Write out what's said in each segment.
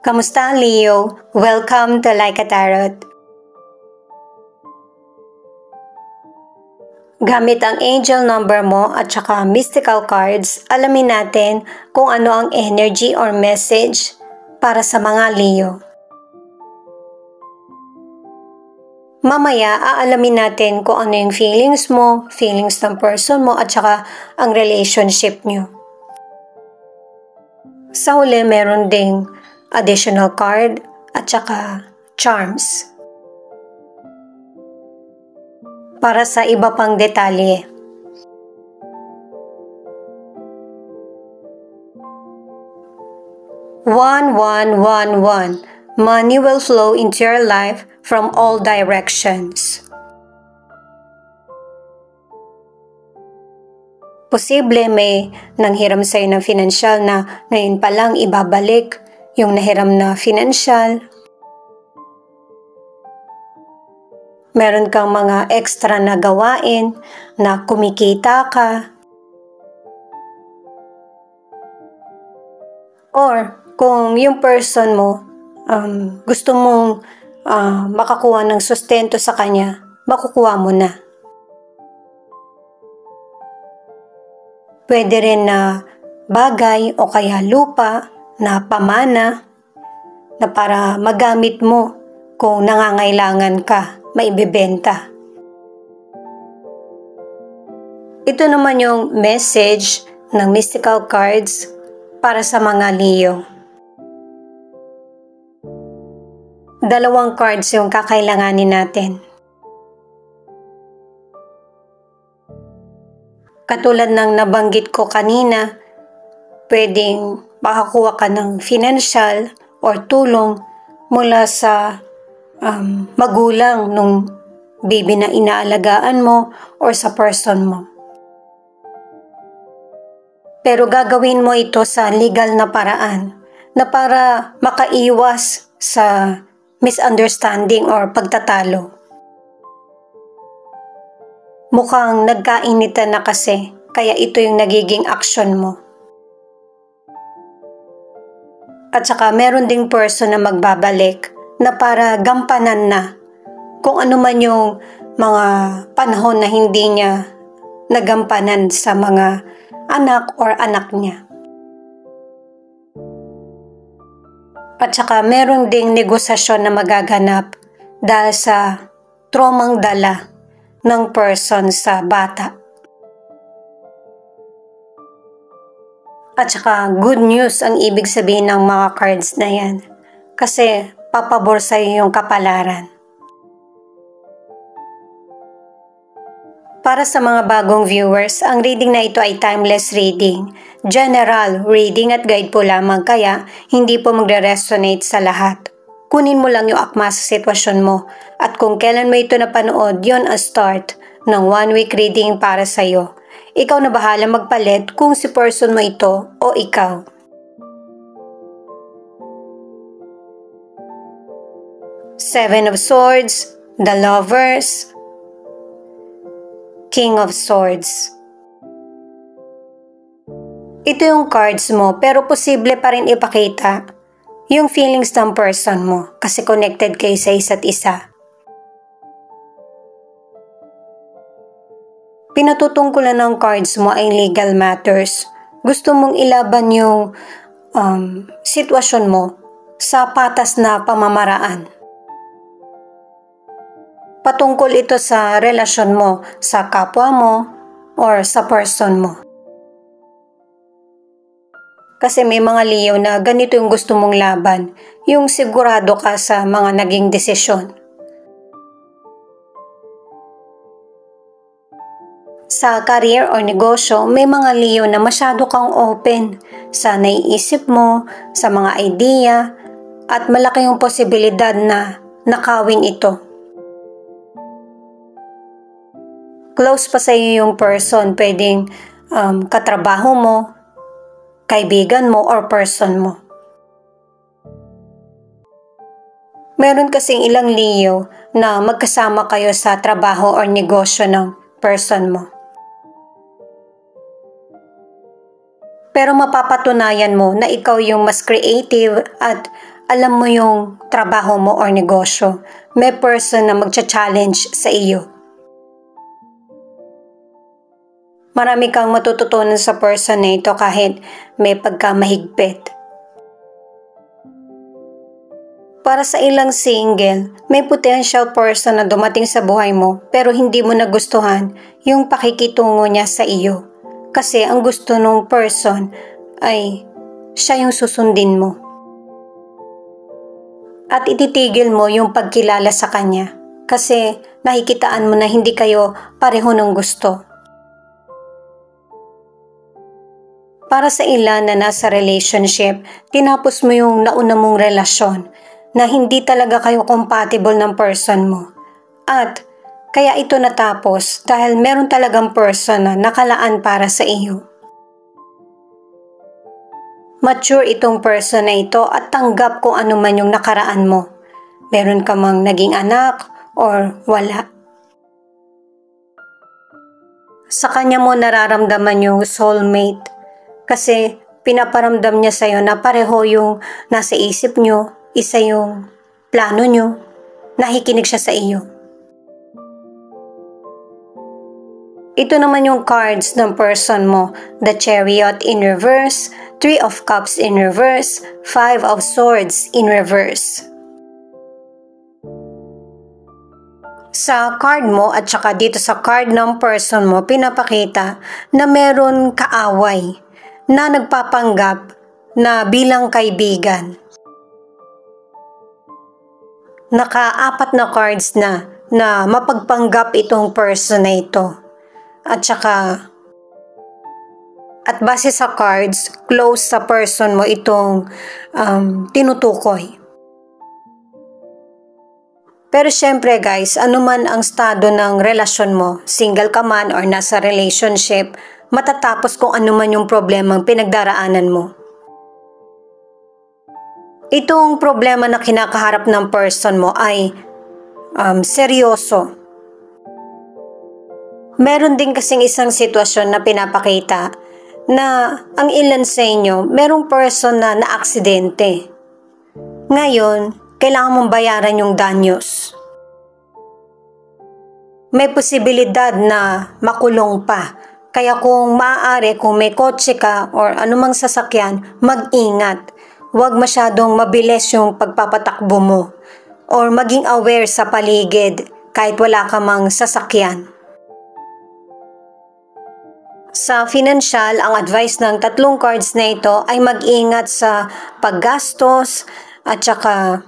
Kamusta, Leo? Welcome to Like a Tarot. Gamit ang angel number mo at saka mystical cards, alamin natin kung ano ang energy or message para sa mga Leo. Mamaya, aalamin natin kung ano yung feelings mo, feelings ng person mo at saka ang relationship nyo. Sa huli, meron ding additional card at saka charms para sa iba pang detalye. One, one, one, one. Money will flow into your life from all directions. Posible may nanghiram sa'yo ng financial na ngayon pa lang ibabalik yung nahiram na financial. Meron kang mga extra na gawain na kumikita ka. Or kung yung person mo gusto mong makakuha ng sustento sa kanya, makukuha mo na. Pwede rin na bagay o kaya lupa na pamana na para magamit mo kung nangangailangan ka, maibibenta. Ito naman yung message ng mystical cards para sa mga Leo. Dalawang cards yung kakailanganin natin. Katulad ng nabanggit ko kanina, pwedeng makakuha ka ng financial or tulong mula sa magulang nung baby na inaalagaan mo or sa person mo. Pero gagawin mo ito sa legal na paraan na para makaiwas sa misunderstanding or pagtatalo. Mukhang nagkainitan na kasi, kaya ito yung nagiging action mo. At saka meron ding person na magbabalik na para gampanan na kung ano man yung mga panahon na hindi niya nagampanan sa mga anak or anak niya. At saka meron ding negosasyon na magaganap dahil sa traumang dala ng person sa bata. At saka good news ang ibig sabihin ng mga cards na yan kasi papabor sa'yo yung kapalaran. Para sa mga bagong viewers, ang reading na ito ay timeless reading, general reading at guide po lamang kaya hindi po magre-resonate sa lahat. Kunin mo lang yung akma sa sitwasyon mo at kung kailan mo ito napanood, yon ang start ng 1 week reading para sa'yo. Ikaw na bahala magpalit kung si person mo ito o ikaw. Seven of Swords, the Lovers, King of Swords. Ito yung cards mo pero posible pa rin ipakita yung feelings ng person mo kasi connected kayo sa isa't isa. Pinatutungkulan ng cards mo ay legal matters. Gusto mong ilaban yung sitwasyon mo sa patas na pamamaraan. Patungkol ito sa relasyon mo sa kapwa mo or sa person mo. Kasi may mga Leo na ganito yung gusto mong laban, yung sigurado ka sa mga naging desisyon. Sa career o negosyo, may mga Leo na masyado kang open sa naiisip mo, sa mga idea, at malaki yung posibilidad na nakawin ito. Close pa sa iyo yung person, pwedeng katrabaho mo, kaibigan mo, or person mo. Meron kasing ilang Leo na magkasama kayo sa trabaho or negosyo ng person mo. Pero mapapatunayan mo na ikaw yung mas creative at alam mo yung trabaho mo or negosyo, may person na magcha-challenge sa iyo. Marami kang matututunan sa person na ito kahit may pagkamahigpit. Para sa ilang single, may potential person na dumating sa buhay mo pero hindi mo nagustuhan yung pakikitungo niya sa iyo. Kasi ang gusto nung person ay siya yung susundin mo. At ititigil mo yung pagkilala sa kanya kasi nakikitaan mo na hindi kayo pareho ng gusto. Para sa ilan na nasa relationship, tinapos mo yung nauna mong relasyon na hindi talaga kayo compatible ng person mo. At kaya ito natapos dahil meron talagang person na nakalaan para sa iyo. Mature itong person na ito at tanggap kung ano man yung nakaraan mo. Meron ka mang naging anak or wala. Sa kanya mo nararamdaman yung soulmate. Kasi pinaparamdam niya sa'yo na pareho yung nasa isip nyo, isa yung plano nyo, nakikinig siya sa iyo. Ito naman yung cards ng person mo, the Chariot in reverse, 3 of Cups in reverse, 5 of Swords in reverse. Sa card mo at saka dito sa card ng person mo, pinapakita na meron kaaway na nagpapanggap na bilang kaibigan. Naka-4 na cards na mapagpanggap itong person na ito. At base sa cards, close sa person mo itong tinutukoy. Pero syempre guys, anuman ang estado ng relasyon mo, single ka man or nasa relationship, matatapos kung anuman yung problemang pinagdaraanan mo. Itong problema na kinakaharap ng person mo ay seryoso. Meron din kasing isang sitwasyon na pinapakita na ang ilan sa inyo, merong person na naaksidente. Ngayon, kailangan mong bayaran yung danyos. May posibilidad na makulong pa. Kaya kung maaari, kung may kotse ka or anumang sasakyan, mag-ingat. Huwag masyadong mabilis yung pagpapatakbo mo. Or maging aware sa paligid kahit wala ka mang sasakyan. Sa financial, ang advice ng 3 cards na ito ay mag-ingat sa paggastos at saka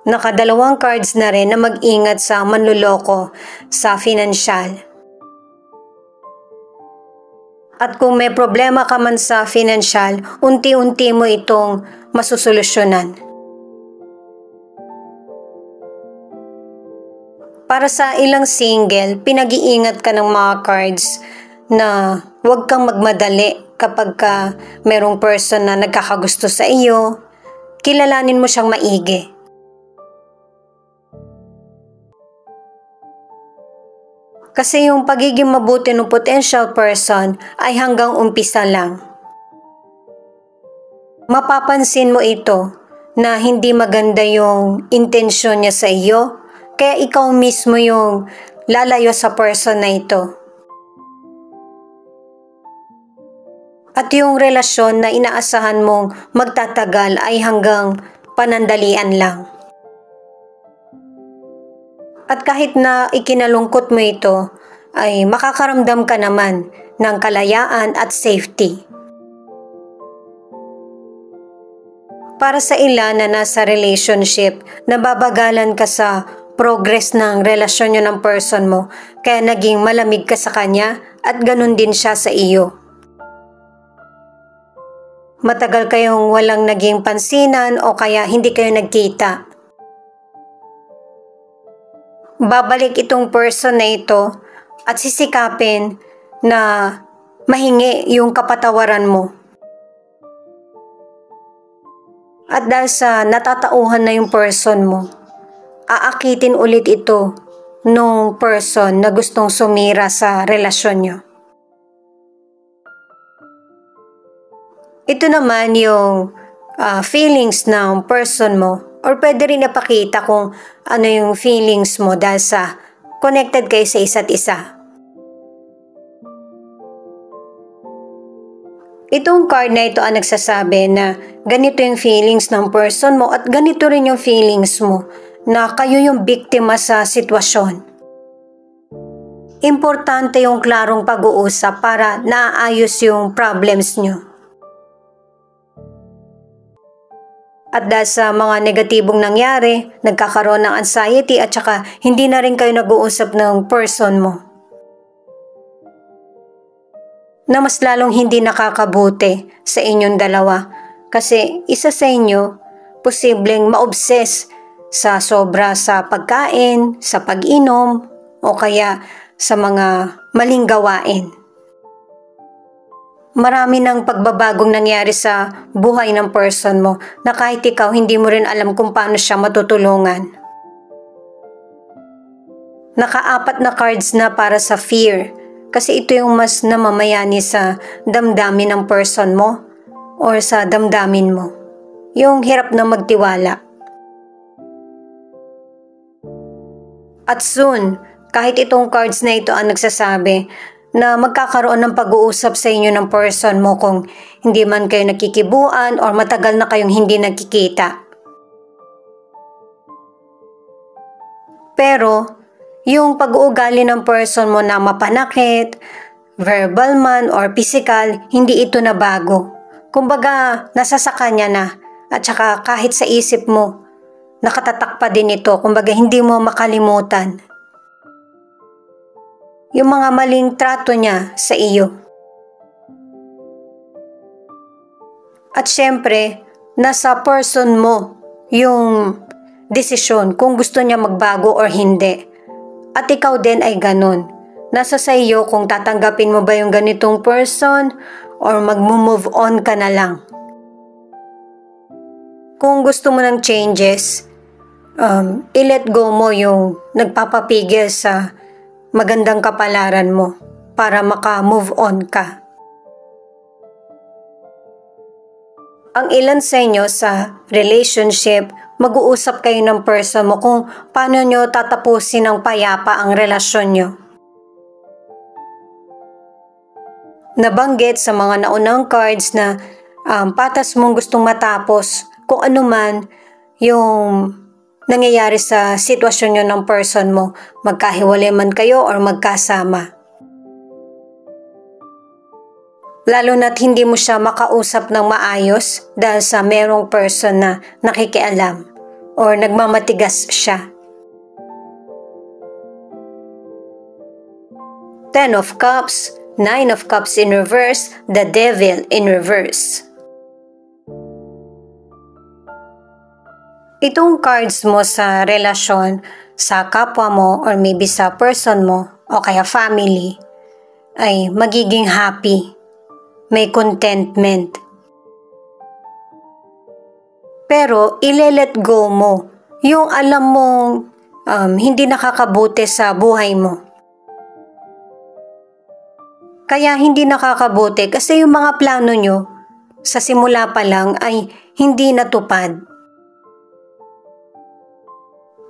naka-2 cards na rin na mag-ingat sa manluloko sa financial. At kung may problema ka man sa financial, unti-unti mo itong masusolusyonan. Para sa ilang single, pinag-iingat ka ng mga cards na huwag kang magmadali kapag merong person na nagkakagusto sa iyo. Kilalanin mo siyang maigi. Kasi yung pagiging mabuti ng potential person ay hanggang umpisa lang. Mapapansin mo ito na hindi maganda yung intensyon niya sa iyo, kaya ikaw mismo yung lalayo sa person na ito. At yung relasyon na inaasahan mong magtatagal ay hanggang panandalian lang. At kahit na ikinalungkot mo ito, ay makakaramdam ka naman ng kalayaan at safety. Para sa ilan na nasa relationship, nababagalan ka sa progress ng relasyon nyo ng person mo, kaya naging malamig ka sa kanya at ganun din siya sa iyo. Matagal kayong walang naging pansinan o kaya hindi kayo nagkita. Babalik itong person na ito at sisikapin na mahingi yung kapatawaran mo. At dahil sa natatauhan na yung person mo, aakitin ulit ito nung person na gustong sumira sa relasyon nyo. Ito naman yung feelings ng person mo, or pwede rin napakita kung ano yung feelings mo dahil sa connected kayo sa isa't isa. Itong card na ito ang nagsasabi na ganito yung feelings ng person mo at ganito rin yung feelings mo na kayo yung biktima sa sitwasyon. Importante yung klarong pag-uusap para naayos yung problems nyo. At dahil sa mga negatibong nangyari, nagkakaroon ng anxiety at saka hindi na rin kayo nag-uusap ng person mo. Na mas lalong hindi nakakabuti sa inyong dalawa kasi isa sa inyo posibleng ma-obsess sa sobra sa pagkain, sa pag-inom o kaya sa mga maling gawain. Marami ng pagbabagong nangyari sa buhay ng person mo na kahit ikaw hindi mo rin alam kung paano siya matutulungan. Naka-4 na cards na para sa fear. Kasi ito yung mas namamayani sa damdamin ng person mo or sa damdamin mo. Yung hirap na magtiwala. At soon, kahit itong cards na ito ang nagsasabi na magkakaroon ng pag-uusap sa inyo ng person mo kung hindi man kayo nakikibuan or matagal na kayong hindi nagkikita. Pero, yung pag-uugali ng person mo na mapanakit, verbal man or physical, hindi ito na bago. Kumbaga, nasa sa kanya na. At saka kahit sa isip mo, nakatatak pa din ito. Kumbaga, hindi mo makalimutan yung mga maling trato niya sa iyo. At syempre, nasa person mo yung desisyon kung gusto niya magbago or hindi. At ikaw din ay ganun. Nasa sa iyo kung tatanggapin mo ba yung ganitong person or mag-move on ka na lang. Kung gusto mo ng changes, i-let go mo yung nagpapapigil sa magandang kapalaran mo para maka-move on ka. Ang ilan sa inyo sa relationship, mag-uusap kayo ng person mo kung paano nyo tatapusin ng payapa ang relasyon nyo. Nabanggit sa mga naunang cards na patas mong gustong matapos kung ano man yung nangyayari sa sitwasyon nyo ng person mo, magkahiwalay man kayo or magkasama. Lalo na't hindi mo siya makausap ng maayos dahil sa merong person na nakikialam or nagmamatigas siya. 10 of Cups, 9 of Cups in reverse, the Devil in reverse. Itong cards mo sa relasyon, sa kapwa mo or maybe sa person mo o kaya family ay magiging happy. May contentment. Pero ile-let go mo yung alam mong hindi nakakabuti sa buhay mo. Kaya hindi nakakabuti kasi yung mga plano nyo sa simula pa lang ay hindi natupad.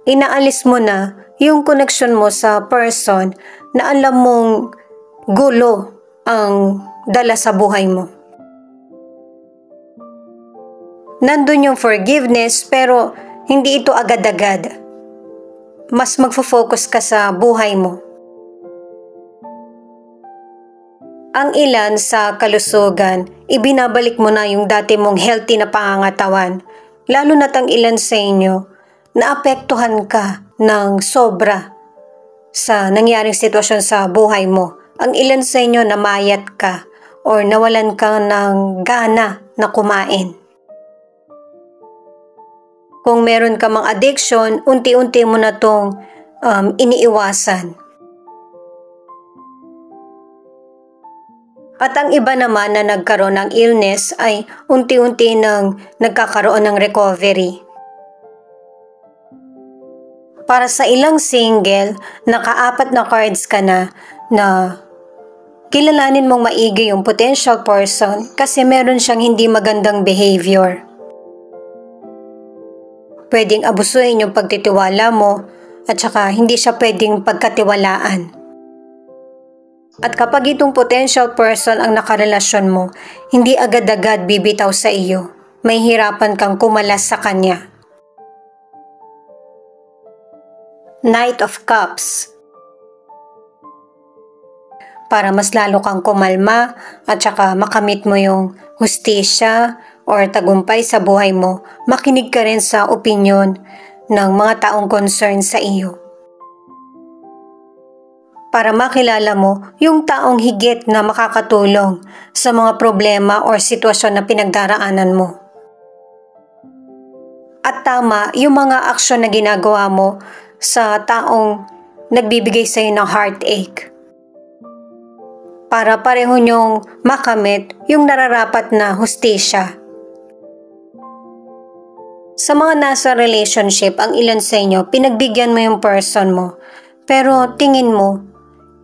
Inaalis mo na yung connection mo sa person na alam mong gulo ang dala sa buhay mo. Nandun yung forgiveness pero hindi ito agad-agad. Mas magfo-focus ka sa buhay mo. Ang ilan sa kalusugan, ibinabalik mo na yung dati mong healthy na pangangatawan. Lalo na't ang ilan sa inyo, naapektuhan ka ng sobra sa nangyaring sitwasyon sa buhay mo. Ang ilan sa inyo namayat ka or nawalan ka ng gana na kumain. Kung meron ka mang addiction, unti-unti mo na itong iniiwasan. At ang iba naman na nagkaroon ng illness ay unti-unti nang nagkakaroon ng recovery. Para sa ilang single, naka-4 na cards ka na kilalanin mong maigi yung potential person kasi meron siyang hindi magandang behavior. pwedeng abusuhin yung pagtitiwala mo at saka hindi siya pwedeng pagkatiwalaan. At kapag itong potential person ang nakarelasyon mo, hindi agad-agad bibitaw sa iyo. May hirapan kang kumalas sa kanya. Knight of Cups. Para mas lalo kang kumalma at saka makamit mo yung hustisya or tagumpay sa buhay mo, makinig ka rin sa opinyon ng mga taong concerned sa iyo. Para makilala mo yung taong higit na makakatulong sa mga problema or sitwasyon na pinagdaraanan mo. At tama yung mga aksyon na ginagawa mo sa taong nagbibigay sa iyo ng heartache. Para pareho niyong makamit yung nararapat na hustisya. Sa mga nasa relationship, ang ilan sa inyo, pinagbigyan mo yung person mo. Pero tingin mo,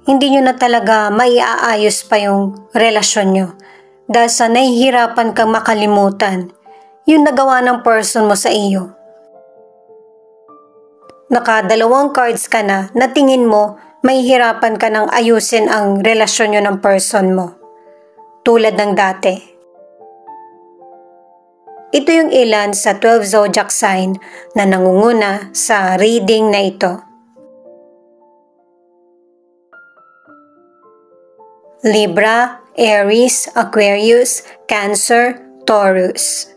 hindi nyo na talaga maiaayos pa yung relasyon nyo. Dahil sa nahihirapan kang makalimutan yung nagawa ng person mo sa iyo. Nakadalawang cards ka na tingin mo, mahihirapan ka nang ayusin ang relasyon nyo ng person mo. Tulad ng dati. Ito yung ilan sa 12 zodiac sign na nangunguna sa reading na ito. Libra, Aries, Aquarius, Cancer, Taurus.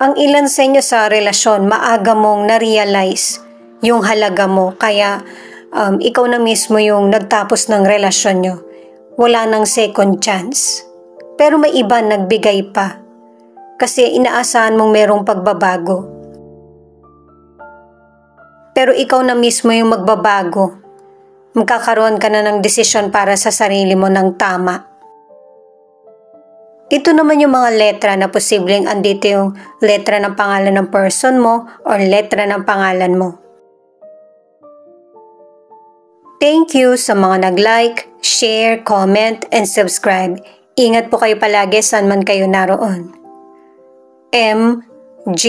Ang ilan sa inyo sa relasyon, maaga mong na-realize yung halaga mo, kaya ikaw na mismo yung nagtapos ng relasyon nyo. Wala nang second chance. Pero may iba nagbigay pa. Kasi inaasahan mong merong pagbabago. Pero ikaw na mismo yung magbabago. Magkakaroon ka na ng desisyon para sa sarili mo ng tama. Ito naman yung mga letra na posibleng andito yung letra ng pangalan ng person mo or letra ng pangalan mo. Thank you sa mga nag-like, share, comment, and subscribe. Ingat po kayo palagi saan man kayo naroon. M, G,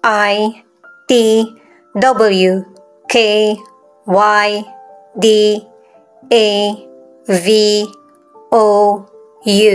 I, T, W, K, Y, D, A, V, O, U.